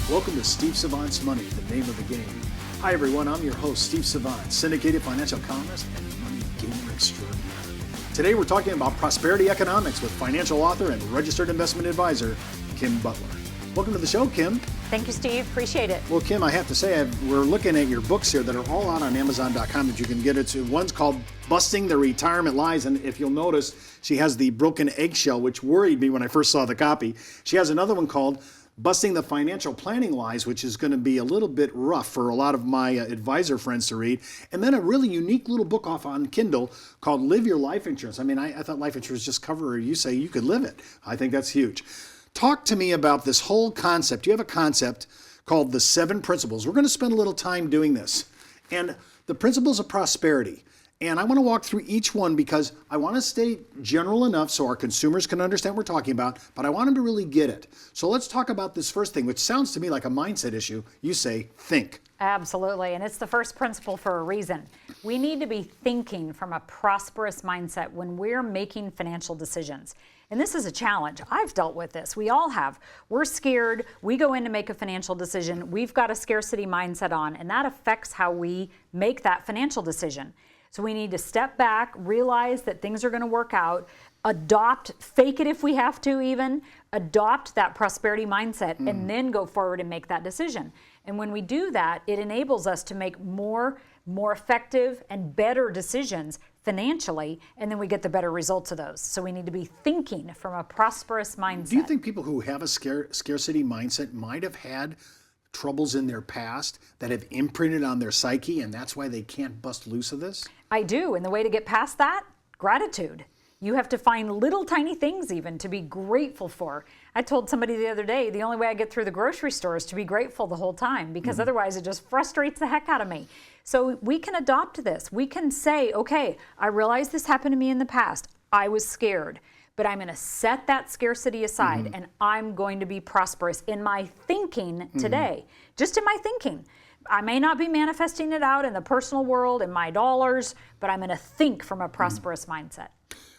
Welcome to Steve Savant's Money, the name of the game. Hi everyone, I'm your host, Steve Savant, syndicated financial columnist and money gamer extraordinaire. Today we're talking about prosperity economics with financial author and registered investment advisor, Kim Butler. Welcome to the show, Kim. Thank you, Steve. Appreciate it. Well, Kim, I have to say, we're looking at your books here that are all out on Amazon.com that you can get it to. One's called Busting the Retirement Lies, and if you'll notice, she has the broken eggshell, which worried me when I first saw the copy. She has another one called Busting the Financial Planning Lies, which is going to be a little bit rough for a lot of my advisor friends to read. And then a really unique little book off on Kindle called Live Your Life Insurance. I mean, I thought life insurance just cover, you say you could live it. I think that's huge. Talk to me about this whole concept. You have a concept called the 7 principles. We're going to spend a little time doing this. And the principles of prosperity. And I want to walk through each one because I want to stay general enough so our consumers can understand what we're talking about, but I want them to really get it. So let's talk about this first thing, which sounds to me like a mindset issue. You say, think. Absolutely, and it's the first principle for a reason. We need to be thinking from a prosperous mindset when we're making financial decisions. And this is a challenge. I've dealt with this. We all have. We're scared. We go in to make a financial decision. We've got a scarcity mindset on, and that affects how we make that financial decision. So we need to step back, realize that things are going to work out, adopt, fake it if we have to even, adopt that prosperity mindset, and then go forward and make that decision. And when we do that, it enables us to make more effective and better decisions financially, and then we get the better results of those. So we need to be thinking from a prosperous mindset. Do you think people who have a scarcity mindset might have had troubles in their past that have imprinted on their psyche, and that's why they can't bust loose of this? I do, and the way to get past that, gratitude. You have to find little tiny things even to be grateful for. I told somebody the other day, the only way I get through the grocery store is to be grateful the whole time, because otherwise it just frustrates the heck out of me. So we can adopt this. We can say, okay, I realize this happened to me in the past. I was scared, but I'm going to set that scarcity aside and I'm going to be prosperous in my thinking today, just in my thinking. I may not be manifesting it out in the personal world, in my dollars, but I'm going to think from a prosperous mindset.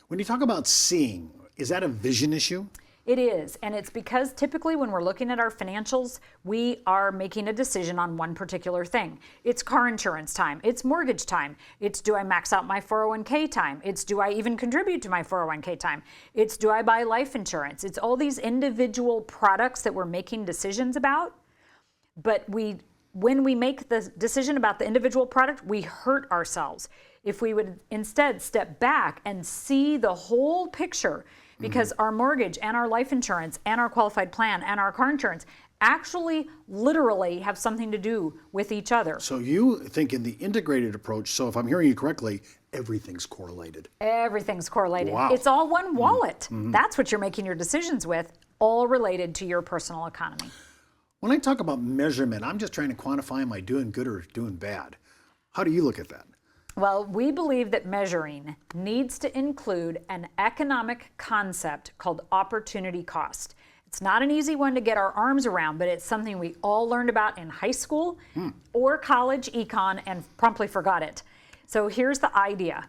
When you talk about seeing, is that a vision issue? It is, and it's because typically when we're looking at our financials, we are making a decision on one particular thing. It's car insurance time, it's mortgage time, it's do I max out my 401k time, it's do I even contribute to my 401k time, it's do I buy life insurance. It's all these individual products that we're making decisions about, but when we make the decision about the individual product, we hurt ourselves. If we would instead step back and see the whole picture, because our mortgage and our life insurance and our qualified plan and our car insurance actually literally have something to do with each other. So you think in the integrated approach, so if I'm hearing you correctly, everything's correlated. Everything's correlated. Wow. It's all one wallet. That's what you're making your decisions with, all related to your personal economy. When I talk about measurement, I'm just trying to quantify, am I doing good or doing bad? How do you look at that? Well, we believe that measuring needs to include an economic concept called opportunity cost. It's not an easy one to get our arms around, but it's something we all learned about in high school or college econ and promptly forgot it. So here's the idea.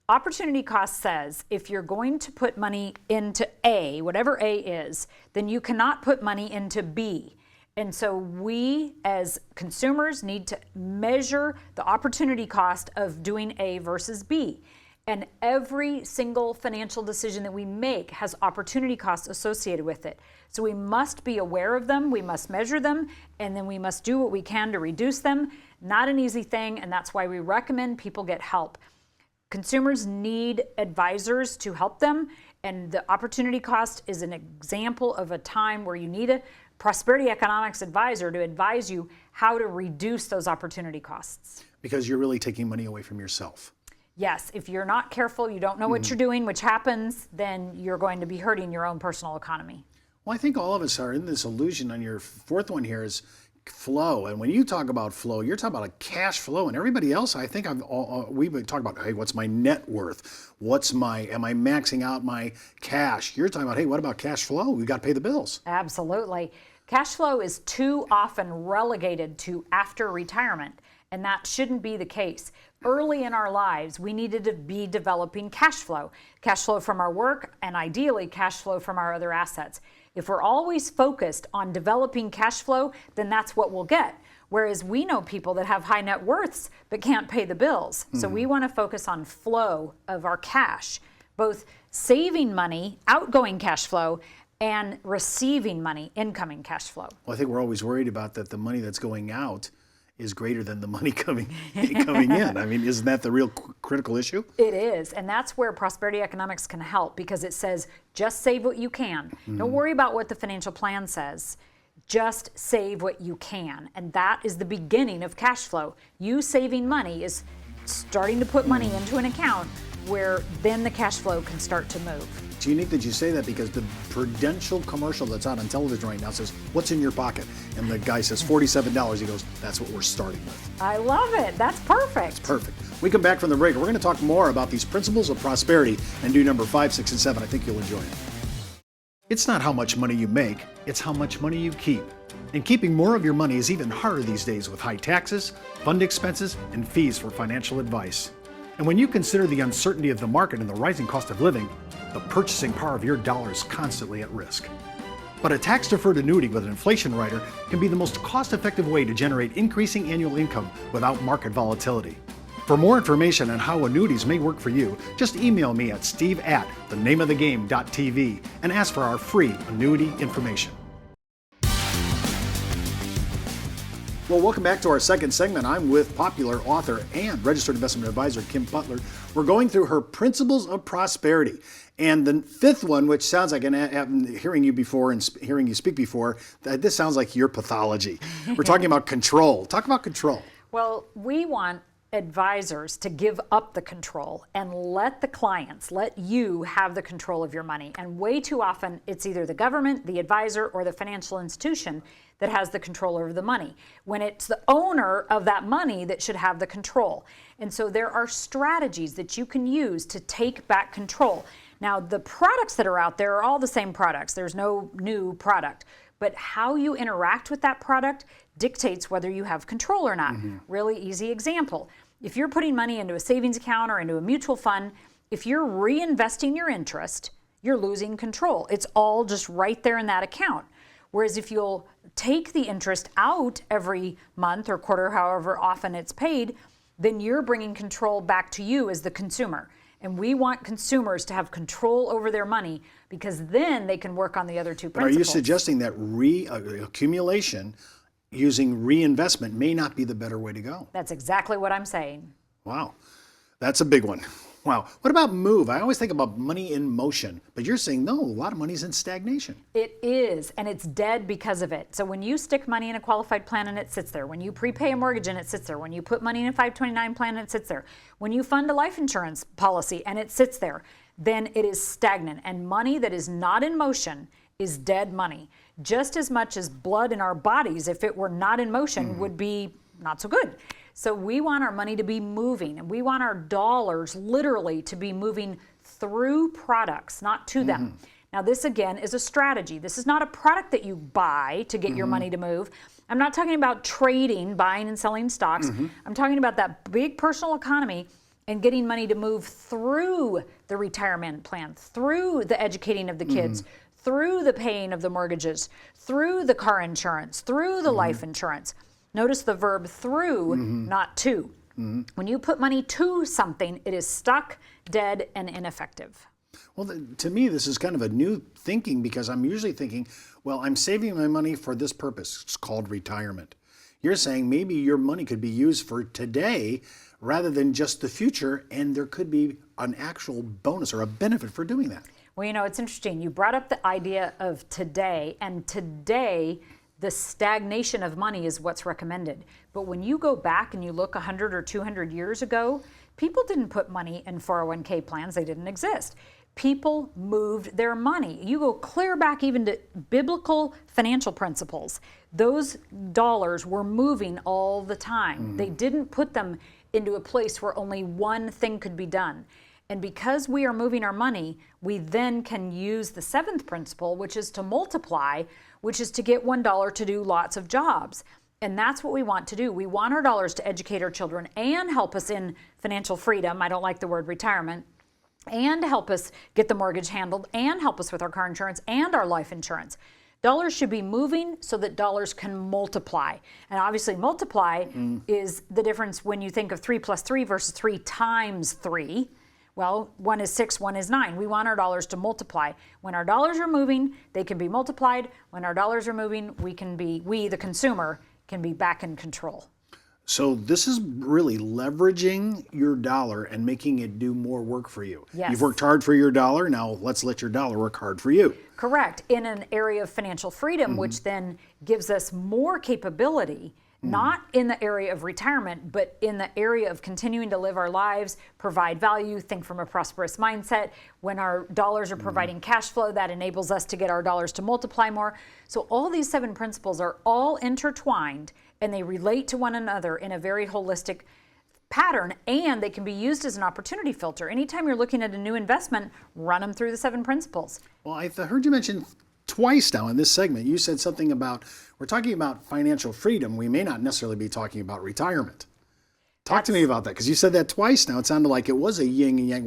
Opportunity cost says if you're going to put money into A, whatever A is, then you cannot put money into B. And so we as consumers need to measure the opportunity cost of doing A versus B. And every single financial decision that we make has opportunity costs associated with it. So we must be aware of them, we must measure them, and then we must do what we can to reduce them. Not an easy thing, and that's why we recommend people get help. Consumers need advisors to help them, and the opportunity cost is an example of a time where you need a prosperity economics advisor to advise you how to reduce those opportunity costs. Because you're really taking money away from yourself. Yes, if you're not careful, you don't know what you're doing, which happens, then you're going to be hurting your own personal economy. Well, I think all of us are in this illusion on your fourth one here is flow. And when you talk about flow, you're talking about a cash flow. And everybody else, I think we've been talking about, hey, what's my net worth? Am I maxing out my cash? You're talking about, hey, what about cash flow? We've got to pay the bills. Absolutely. Cash flow is too often relegated to after retirement, and that shouldn't be the case. Early in our lives, we needed to be developing cash flow from our work, and ideally cash flow from our other assets. If we're always focused on developing cash flow, then that's what we'll get. Whereas we know people that have high net worths but can't pay the bills. So we want to focus on flow of our cash, both saving money, outgoing cash flow, and receiving money, incoming cash flow. Well, I think we're always worried about that the money that's going out is greater than the money coming in. I mean, isn't that the real critical issue? It is, and that's where prosperity economics can help, because it says just save what you can. Don't worry about what the financial plan says. Just save what you can, and that is the beginning of cash flow. You saving money is starting to put money into an account where then the cash flow can start to move. It's unique that you say that, because the Prudential commercial that's out on television right now says, "What's in your pocket?" And the guy says $47. He goes, "That's what we're starting with." I love it. That's perfect. Perfect. We come back from the break. We're going to talk more about these principles of prosperity and do number 5, 6, and 7. I think you'll enjoy it. It's not how much money you make, it's how much money you keep. And keeping more of your money is even harder these days with high taxes, fund expenses, and fees for financial advice. And when you consider the uncertainty of the market and the rising cost of living, the purchasing power of your dollar is constantly at risk. But a tax-deferred annuity with an inflation rider can be the most cost-effective way to generate increasing annual income without market volatility. For more information on how annuities may work for you, just email me at steve@thenameofthegame.tv and ask for our free annuity information. Well, welcome back to our second segment. I'm with popular author and registered investment advisor Kim Butler. We're going through her principles of prosperity. And the fifth one, which sounds like, and hearing you before and hearing you speak before, this sounds like your pathology. We're talking about control. Talk about control. Well, we want advisors to give up the control and let the clients, let you have the control of your money. And way too often, it's either the government, the advisor, or the financial institution that has the control over the money, when it's the owner of that money that should have the control. And so there are strategies that you can use to take back control. Now, the products that are out there are all the same products. There's no new product. But how you interact with that product dictates whether you have control or not. Really easy example. If you're putting money into a savings account or into a mutual fund, if you're reinvesting your interest, you're losing control. It's all just right there in that account. Whereas if you'll take the interest out every month or quarter, however often it's paid, then you're bringing control back to you as the consumer. And we want consumers to have control over their money, because then they can work on the other two principles. Are you suggesting that accumulation using reinvestment may not be the better way to go? That's exactly what I'm saying. Wow, that's a big one. Wow. What about move? I always think about money in motion, but you're saying no, a lot of money's in stagnation. It is, and it's dead because of it. So when you stick money in a qualified plan and it sits there, when you prepay a mortgage and it sits there, when you put money in a 529 plan and it sits there, when you fund a life insurance policy and it sits there, then it is stagnant. And money that is not in motion is dead money. Just as much as blood in our bodies, if it were not in motion, would be not so good. So we want our money to be moving, and we want our dollars literally to be moving through products, not to them. Now, this again is a strategy. This is not a product that you buy to get your money to move. I'm not talking about trading, buying and selling stocks. I'm talking about that big personal economy and getting money to move through the retirement plan, through the educating of the kids, through the paying of the mortgages, through the car insurance, through the life insurance. Notice the verb through, not to. When you put money to something, it is stuck, dead, and ineffective. Well, to me, this is kind of a new thinking, because I'm usually thinking, well, I'm saving my money for this purpose. It's called retirement. You're saying maybe your money could be used for today rather than just the future, and there could be an actual bonus or a benefit for doing that. Well, you know, it's interesting. You brought up the idea of today, and today, the stagnation of money is what's recommended. But when you go back and you look 100 or 200 years ago, people didn't put money in 401k plans. They didn't exist. People moved their money. You go clear back even to biblical financial principles. Those dollars were moving all the time. They didn't put them into a place where only one thing could be done. And because we are moving our money, we then can use the seventh principle, which is to multiply, which is to get $1 to do lots of jobs. And that's what we want to do. We want our dollars to educate our children and help us in financial freedom. I don't like the word retirement. and help us get the mortgage handled and help us with our car insurance and our life insurance. Dollars should be moving so that dollars can multiply. And obviously multiply is the difference when you think of 3 plus 3 versus 3 times 3. Well, 1 is 6, 1 is 9. We want our dollars to multiply. When our dollars are moving, they can be multiplied. When our dollars are moving, we, the consumer, can be back in control. So this is really leveraging your dollar and making it do more work for you. Yes. You've worked hard for your dollar. Now let's let your dollar work hard for you. Correct. In an area of financial freedom, which then gives us more capability, not in the area of retirement, but in the area of continuing to live our lives, provide value, think from a prosperous mindset. When our dollars are providing cash flow, that enables us to get our dollars to multiply more. So all these 7 principles are all intertwined, and they relate to one another in a very holistic pattern, and they can be used as an opportunity filter. Anytime you're looking at a new investment, run them through the 7 principles. Well, I heard you mention twice now in this segment, you said something about, we're talking about financial freedom. We may not necessarily be talking about retirement. Talk to me about that, because you said that twice now. It sounded like it was a yin and yang.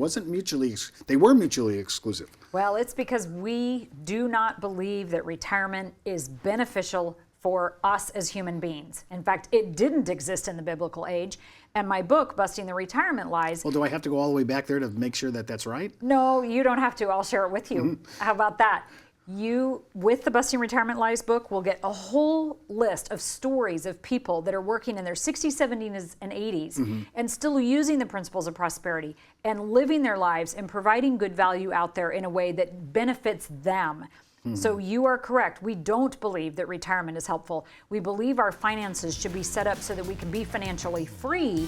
They were mutually exclusive. Well, it's because we do not believe that retirement is beneficial for us as human beings. In fact, it didn't exist in the biblical age. And my book, Busting the Retirement Lies. Well, do I have to go all the way back there to make sure that that's right? No, you don't have to. I'll share it with you. How about that? You, with the Busting Retirement Lies book, will get a whole list of stories of people that are working in their 60s, 70s, and 80s and still using the principles of prosperity and living their lives and providing good value out there in a way that benefits them. So you are correct. We don't believe that retirement is helpful. We believe our finances should be set up so that we can be financially free,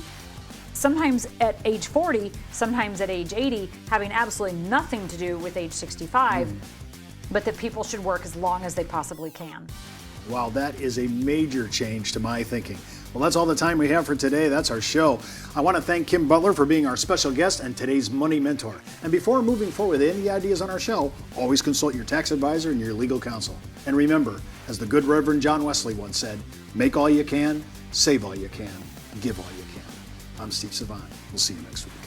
sometimes at age 40, sometimes at age 80, having absolutely nothing to do with age 65, but that people should work as long as they possibly can. Wow, that is a major change to my thinking. Well, that's all the time we have for today. That's our show. I want to thank Kim Butler for being our special guest and today's money mentor. And before moving forward with any ideas on our show, always consult your tax advisor and your legal counsel. And remember, as the good Reverend John Wesley once said, make all you can, save all you can, give all you can. I'm Steve Savant. We'll see you next week.